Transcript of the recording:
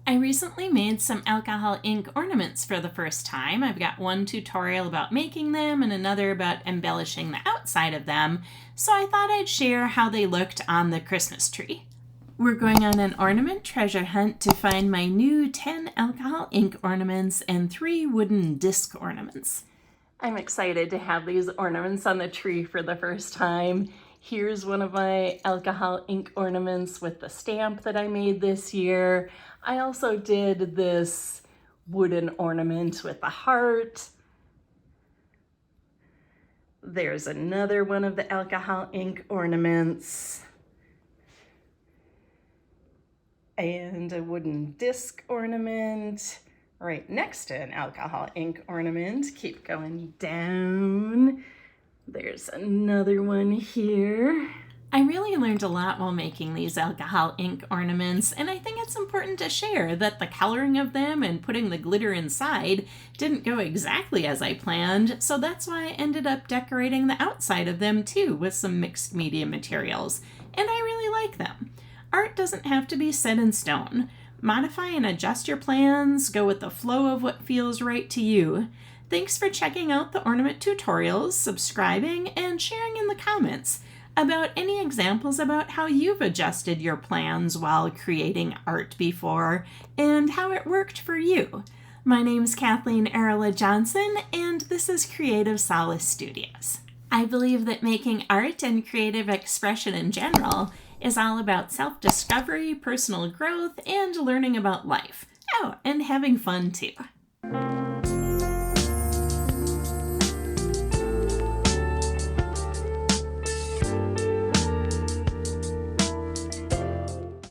I recently made some alcohol ink ornaments for the first time. I've got one tutorial about making them and another about embellishing the outside of them, so I thought I'd share how they looked on the Christmas tree. We're going on an ornament treasure hunt to find my new 10 alcohol ink ornaments and 3 wooden disc ornaments. I'm excited to have these ornaments on the tree for the first time. Here's one of my alcohol ink ornaments with the stamp that I made this year. I also did this wooden ornament with the heart. There's another one of the alcohol ink ornaments. And a wooden disc ornament right next to an alcohol ink ornament. Keep going down. There's another one here. I really learned a lot while making these alcohol ink ornaments, and I think it's important to share that the coloring of them and putting the glitter inside didn't go exactly as I planned, so that's why I ended up decorating the outside of them too with some mixed media materials, and I really like them. Art doesn't have to be set in stone. Modify and adjust your plans, go with the flow of what feels right to you. Thanks for checking out the ornament tutorials, subscribing, and sharing in the comments about any examples about how you've adjusted your plans while creating art before and how it worked for you. My name's Kathleen Arola-Johnson, and this is Creative Solace Studios. I believe that making art and creative expression in general is all about self-discovery, personal growth, and learning about life. Oh, and having fun too.